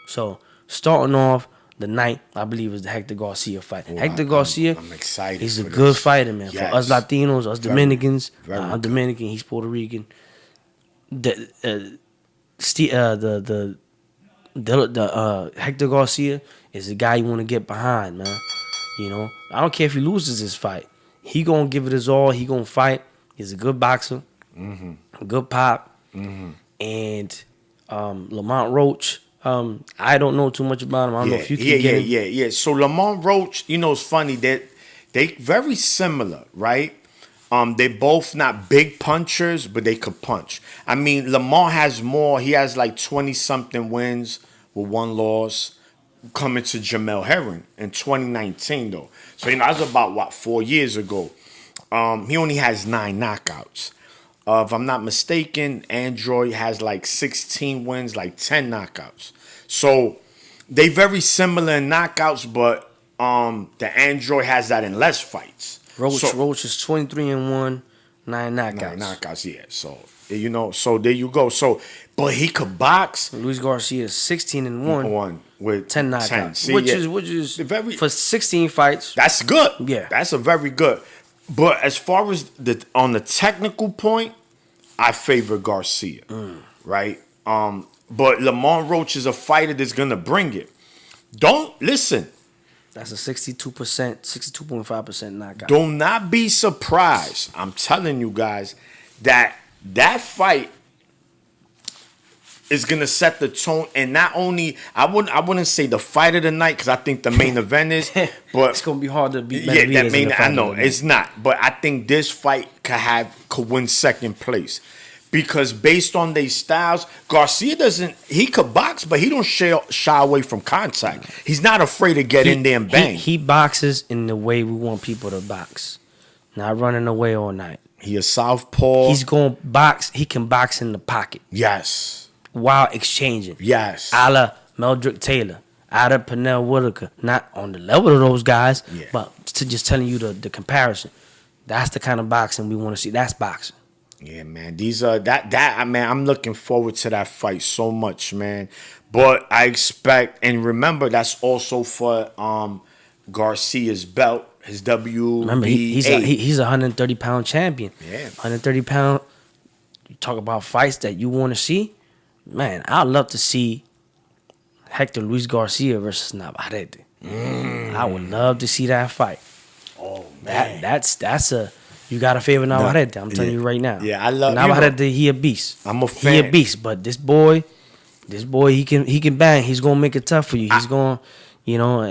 So starting off the night, I believe, is the Hector Garcia fight. Oh, Hector Garcia, I'm excited. he's a for good this. fighter, man. Yes. For us Latinos, us Dominicans, very I'm good. Dominican, he's Puerto Rican. The Hector Garcia is the guy you want to get behind, man. You know, I don't care if he loses this fight. He gonna give it his all. He gonna fight. He's a good boxer, a good pop, and Lamont Roach. I don't know too much about him. I don't know if you can get him. Yeah. So Lamont Roach, you know, it's funny that they very similar, right? They both not big punchers, but they could punch. I mean, Lamont has more. He has like 20-something wins with one loss coming to Jamel Herring in 2019, though. So, you know, that's about, 4 years ago. He only has 9 knockouts. If I'm not mistaken, Andrade has like 16 wins, like 10 knockouts. So, they very similar in knockouts, but the Andrade has that in less fights. Roach is 23-1, 9 knockouts. 9 knockouts, yeah. So, you know, so there you go. So, but he could box. Luis Garcia is 16-1. One with 10 knockouts. 10. See, which is very, for 16 fights. That's good. Yeah. That's a very good. But as far as on the technical point, I favor Garcia. Right? But Lamont Roach is a fighter that's gonna bring it. Don't listen. That's a 62.5% knockout. Do not be surprised. I'm telling you guys that fight is gonna set the tone, and not only I wouldn't say the fight of the night because I think the main event is, but it's gonna be hard to beat. Yeah, Benavidez that main. I know fight. it's not, but I think this fight could win second place because based on their styles, Garcia doesn't. He could box, but he don't shy away from contact. He's not afraid to get in there and bang. He boxes in the way we want people to box, not running away all night. He a southpaw. He's gonna box. He can box in the pocket. Yes. While exchanging. Yes. A la Meldrick Taylor, a la Pernell Whitaker. Not on the level of those guys, but to just telling you the comparison. That's the kind of boxing we want to see. That's boxing. Yeah, man. These are man, I'm looking forward to that fight so much, man. But I expect, and remember, that's also for Garcia's belt, his WBA. Remember, he's a 130-pound champion. Yeah. 130-pound. You talk about fights that you want to see. Man, I'd love to see Hector Luis Garcia versus Navarrete. I would love to see that fight. Oh man, that's a you got to favor Navarrete. I'm telling you right now. Yeah, I love Navarrete. He a beast. I'm a fan. He a beast, but this boy, he can bang. He's gonna make it tough for you. He's gonna, you know,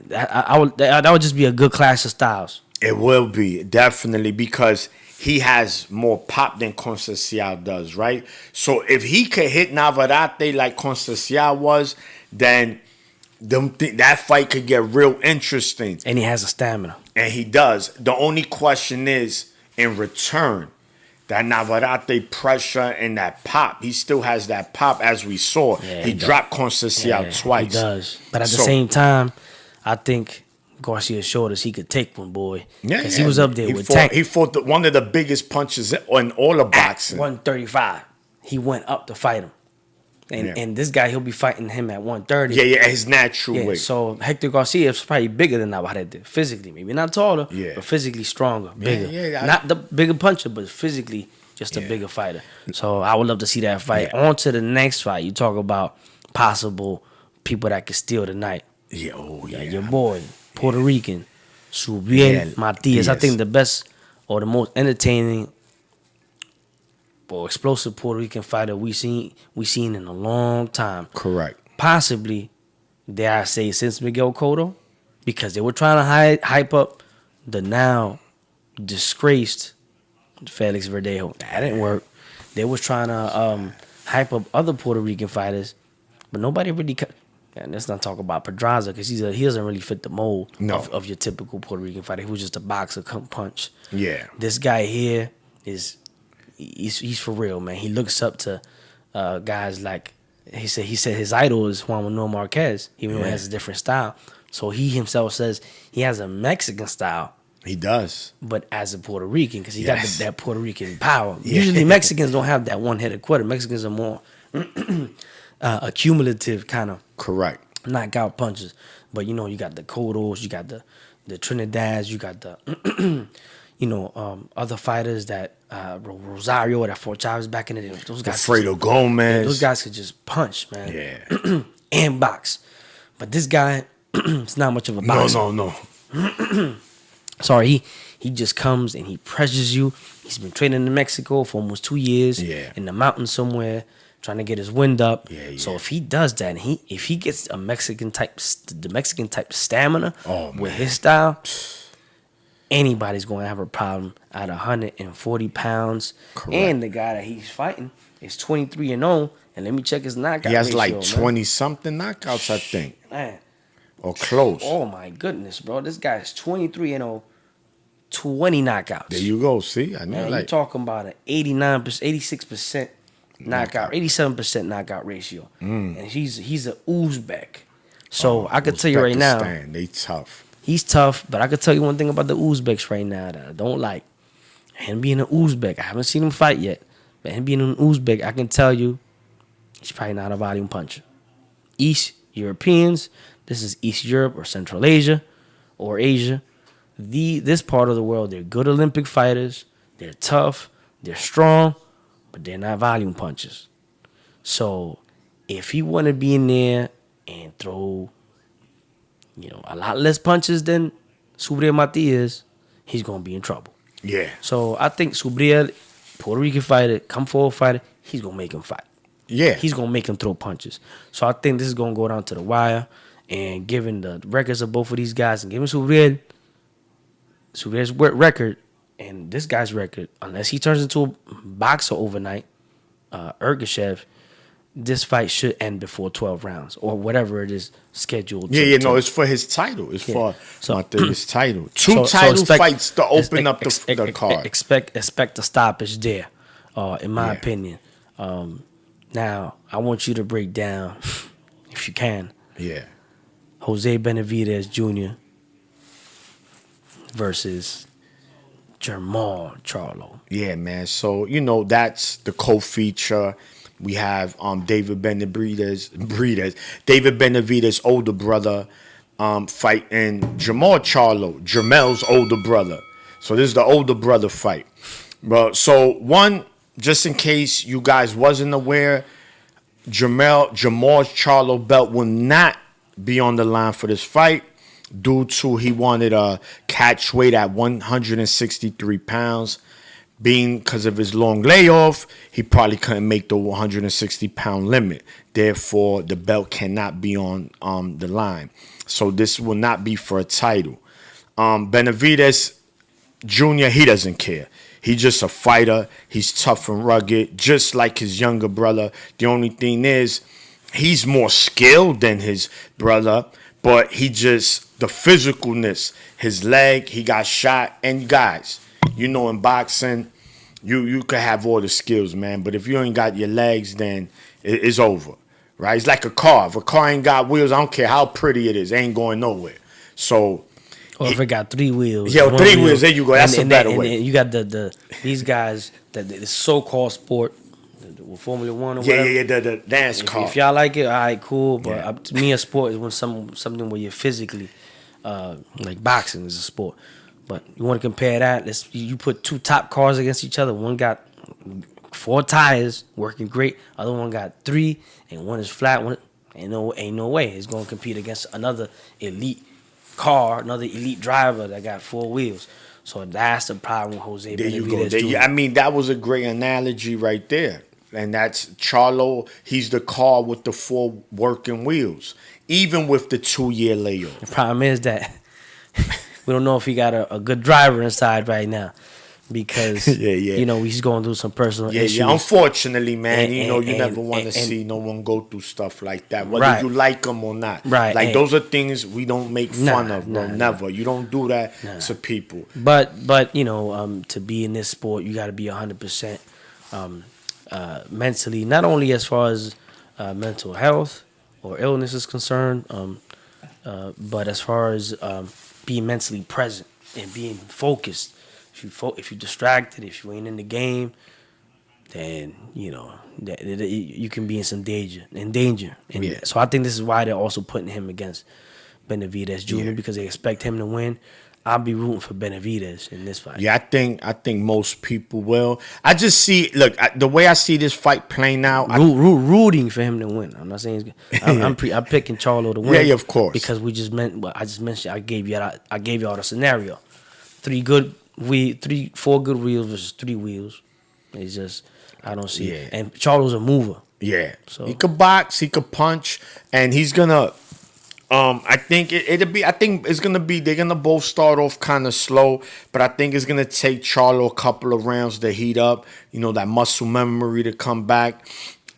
that would just be a good clash of styles. It will be definitely because he has more pop than Conceicao does, right? So if he could hit Navarrete like Conceicao was, then that fight could get real interesting. And he has a stamina. And he does. The only question is, in return, that Navarrete pressure and that pop, he still has that pop as we saw. Yeah, he dropped Conceicao twice. He does. But at the same time, I think Garcia showed us he could take one, boy. Yeah, because he was up there with Tank. He fought one of the biggest punches in all of boxing. At 135. He went up to fight him. And this guy, he'll be fighting him at 130. Yeah, his natural weight. So Hector Garcia is probably bigger than Navarrete physically. Maybe not taller, but physically stronger, bigger. Not the bigger puncher, but physically just a bigger fighter. So I would love to see that fight. On to the next fight. You talk about possible people that could steal the night. Your boy, Puerto Rican, Subiel Matias. I think the best or the most entertaining or explosive Puerto Rican fighter we seen in a long time. Correct. Possibly, dare I say, since Miguel Cotto, because they were trying to hype up the now disgraced Felix Verdejo. That didn't work. They was trying to hype up other Puerto Rican fighters, but nobody really. And let's not talk about Pedraza because he doesn't really fit the mold of your typical Puerto Rican fighter. He was just a boxer, come punch. Yeah. This guy here is. He's for real, man. He looks up to guys like he said his idol is Juan Manuel Marquez. He has a different style. So he himself says he has a Mexican style. He does. But as a Puerto Rican, because he got that Puerto Rican power. Usually Mexicans don't have that one-headed quitter. Mexicans are more accumulative kind of Correct. knockout punches. But you got the Cottos, you got the Trinidads, you got the other fighters that Rosario that fought Chavez back in the day. Those guys, Alfredo Gomez. those guys could just punch, man. Yeah. And box. But this guy, it's not much of a boxer. No. Sorry, he just comes and he pressures you. He's been training in Mexico for almost 2 years. Yeah. In the mountains somewhere, trying to get his wind up. Yeah. So if he does that, and if he gets the Mexican type stamina with his style, anybody's going to have a problem at 140 pounds. Correct. And the guy that he's fighting is 23-0. And let me check his knockout He has ratio, like man. 20-something knockouts, I think. Man. Or close. Oh, my goodness, bro. This guy is 23-0, 20 knockouts. There you go. See? I know. Man, you're talking about an 89%, 86% knockout, 87% knockout ratio. And he's a Uzbek. So I could tell you right now, they tough. he's tough, but I could tell you one thing about the Uzbeks right now that I don't like. Him being an Uzbek, I haven't seen him fight yet, but him being an Uzbek, I can tell you he's probably not a volume puncher. East Europeans, this is East Europe or Central Asia or Asia. This part of the world, they're good Olympic fighters. They're tough. They're strong, but they're not volume punchers. So if he want to be in there and throw, a lot less punches than Subriel Matias, he's going to be in trouble. Yeah. So I think Subriel, Puerto Rican fighter, come forward fighter, he's going to make him fight. Yeah. He's going to make him throw punches. So I think this is going to go down to the wire. And given the records of both of these guys, and given Subriel's record and this guy's record, unless he turns into a boxer overnight, Ergashev, this fight should end before 12 rounds or whatever it is scheduled. It's for his title. It's for his title. Two expect, fights to open up the card. Expect a stoppage there, in my opinion. Now, I want you to break down, if you can, Jose Benavidez Jr. versus Jermall Charlo. Yeah, man. So, that's the co-feature. We have David Benavidez' older brother, fighting Jermall Charlo, Jermel's older brother. So this is the older brother fight. So one, just in case you guys wasn't aware, Jermall Charlo belt will not be on the line for this fight due to he wanted a catch weight at 163 pounds. Being because of his long layoff, he probably couldn't make the 160-pound limit. Therefore, the belt cannot be on the line. So this will not be for a title. Benavidez Jr., he doesn't care. He's just a fighter. He's tough and rugged, just like his younger brother. The only thing is, he's more skilled than his brother, but the physicalness, his leg, he got shot. And guys, in boxing, you could have all the skills, man. But if you ain't got your legs, then it's over, right? It's like a car. If a car ain't got wheels, I don't care how pretty it is, it ain't going nowhere. So, or if it got 3 wheels. Yeah, 3 wheels, there you go. That's a better way. And you got these guys, the so-called sport, the Formula One or whatever. Yeah, the NASCAR. If y'all like it, all right, cool. But to me, a sport is when something where you're physically, like boxing is a sport. But you want to compare that? You put 2 top cars against each other. One got 4 tires, working great. Other one got 3, and one is flat. Ain't no way it's going to compete against another elite car, another elite driver that got 4 wheels. So that's the problem with Jose Benavidez Jr. I mean, that was a great analogy right there. And that's Charlo. He's the car with the 4 working wheels, even with the 2-year layoff. The problem is that we don't know if he got a good driver inside right now because he's going through some personal issues. Yeah, unfortunately, man, you never want to see no one go through stuff like that, whether you like them or not. Right. Like, those are things we don't make fun of, bro. Never. You don't do that to people. But to be in this sport, you got to be 100% mentally, not only as far as mental health or illness is concerned, but as far as being mentally present and being focused. If you're distracted, if you ain't in the game, then that you can be in some danger. And Yeah. so I think this is why they're also putting him against Benavidez Jr. Yeah. because they expect him to win. I'll be rooting for Benavidez in this fight. Yeah, I think most people will. I just see, look, the way I see this fight playing out. Rooting for him to win. I'm not saying it's good. I'm picking Charlo to win. Yeah, of course. Because I just mentioned I gave y'all the scenario. 4 good wheels versus 3 wheels. It's just I don't see it. And Charlo's a mover. Yeah, So he could box, he could punch, and he's gonna. I think it'll be. I think it's gonna be. They're gonna both start off kind of slow, but I think it's gonna take Charlo a couple of rounds to heat up. That muscle memory to come back.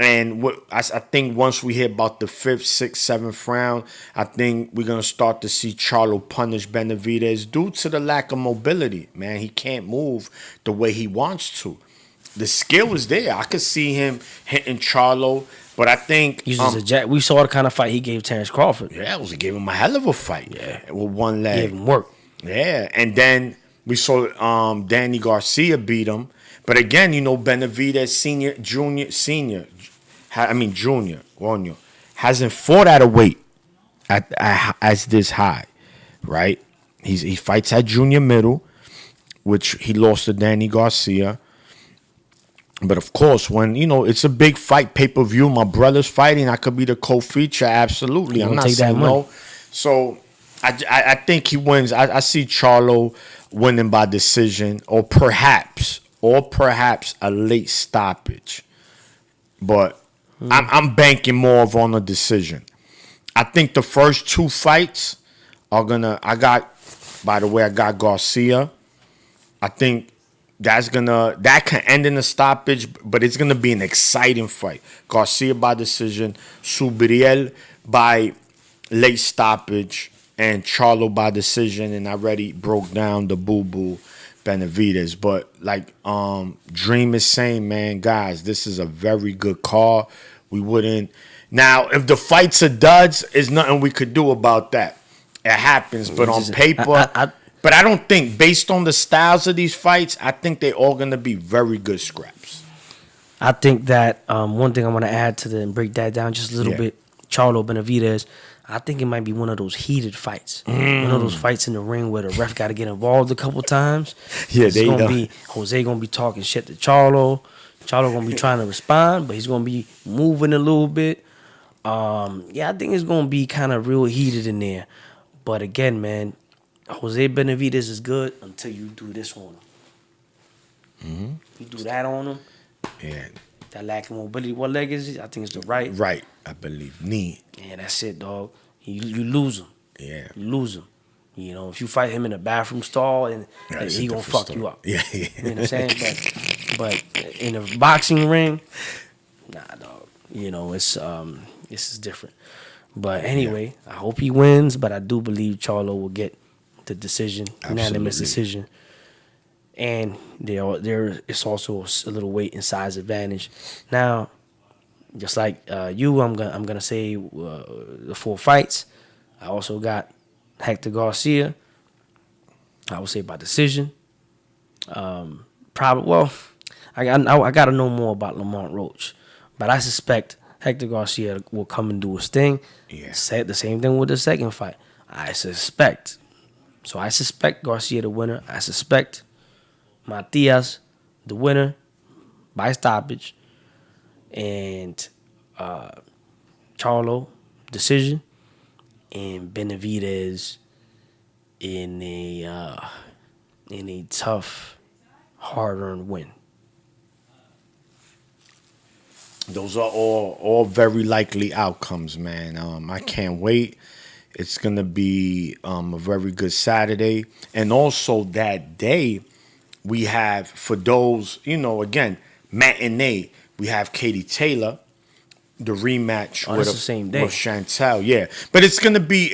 And I think once we hit about the 5th, 6th, 7th round, I think we're gonna start to see Charlo punish Benavidez due to the lack of mobility. Man, he can't move the way he wants to. The skill is there. I could see him hitting Charlo. But I think we saw the kind of fight he gave Terrence Crawford. Yeah, it gave him a hell of a fight. Yeah, with one leg. Gave him work. Yeah, and then we saw Danny Garcia beat him. But again, Benavidez Junior hasn't fought at a weight as this high, right? He fights at junior middle, which he lost to Danny Garcia. But of course, when it's a big fight, pay-per-view, my brother's fighting, I could be the co-feature. Absolutely, I'm not saying no. So I think he wins. I see Charlo winning by decision, or perhaps a late stoppage. But I'm banking more on a decision. I think the first 2 fights are gonna. By the way, I got Garcia. I think. That can end in a stoppage, but it's gonna be an exciting fight. Garcia by decision, Subriel by late stoppage, and Charlo by decision. And I already broke down the boo Benavidez. But like Dream is saying, man, guys, this is a very good call. We wouldn't now if the fights are duds, there's nothing we could do about that. It happens, but on paper. But I don't think, based on the styles of these fights, I think they're all going to be very good scraps. I think that one thing I want to add to and break that down just a little bit, Charlo Benavidez, I think it might be one of those heated fights. One of those fights in the ring where the ref got to get involved a couple times. Yeah, Jose going to be talking shit to Charlo. Charlo going to be trying to respond, but he's going to be moving a little bit. I think it's going to be kind of real heated in there. But again, man, Jose Benavidez is good until you do this on him. You do that on him. Yeah. That lack of mobility. What leg is it? I think it's the right. Right, I believe. Knee. Yeah, that's it, dog. You lose him. Yeah. You lose him. If you fight him in a bathroom stall, and he gonna fuck you up. Yeah. You know what I'm saying? But in a boxing ring, nah, dog. It's this is different. But anyway, I hope he wins. But I do believe Charlo will get the decision, unanimous decision, and there is also a little weight and size advantage. Now, just like I'm gonna say the 4 fights. I also got Hector Garcia. I would say by decision. Probably. Well, I got to know more about Lamont Roach, but I suspect Hector Garcia will come and do his thing. Yeah. Said the same thing with the second fight. I suspect. So I suspect Garcia the winner. I suspect Matias the winner by stoppage. And Charlo decision. And Benavidez in a tough, hard-earned win. Those are all very likely outcomes, man. I can't wait. It's going to be a very good Saturday. And also that day, we have, for those, again, matinee, we have Katie Taylor, the rematch the same day with Chantel. Yeah. But it's going to be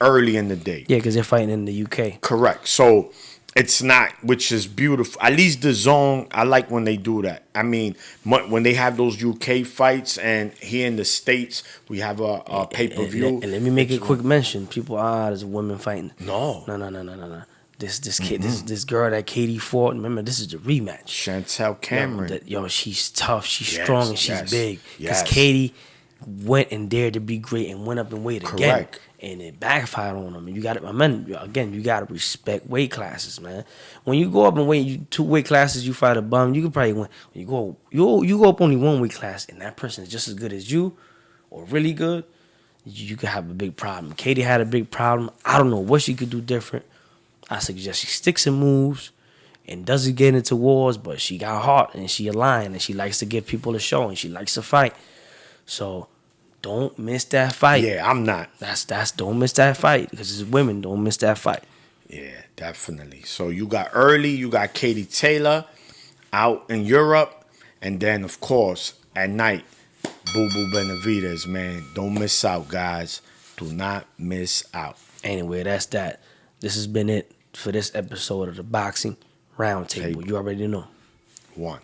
early in the day. Yeah, because they're fighting in the UK. Correct. So it's not, which is beautiful. At least the zone, I like when they do that. I mean, when they have those UK fights, and here in the States, we have a pay-per-view. And let me make a quick mention. People, there's a women fighting. No. No. This kid, this girl that Katie fought. Remember, this is the rematch. Chantel Cameron. She's tough, she's Yes, strong, and she's yes, big. Because yes. Katie went and dared to be great and went up and weighed again. Correct. And it backfired on them. And you got to, again, you got to respect weight classes, man. When you go up and weigh 2 weight classes, you fight a bum, you can probably win. When you go up only 1 weight class, and that person is just as good as you, or really good, you could have a big problem. Katie had a big problem. I don't know what she could do different. I suggest she sticks and moves and doesn't get into wars, but she got heart and she a lion and she likes to give people a show and she likes to fight. So don't miss that fight. Yeah, I'm not. That's don't miss that fight because it's women. Don't miss that fight. Yeah, definitely. So you got Katie Taylor out in Europe, and then of course at night, Boo Boo Benavidez, man. Don't miss out, guys. Do not miss out. Anyway, that's that. This has been it for this episode of the Boxing Roundtable. You already know. 1.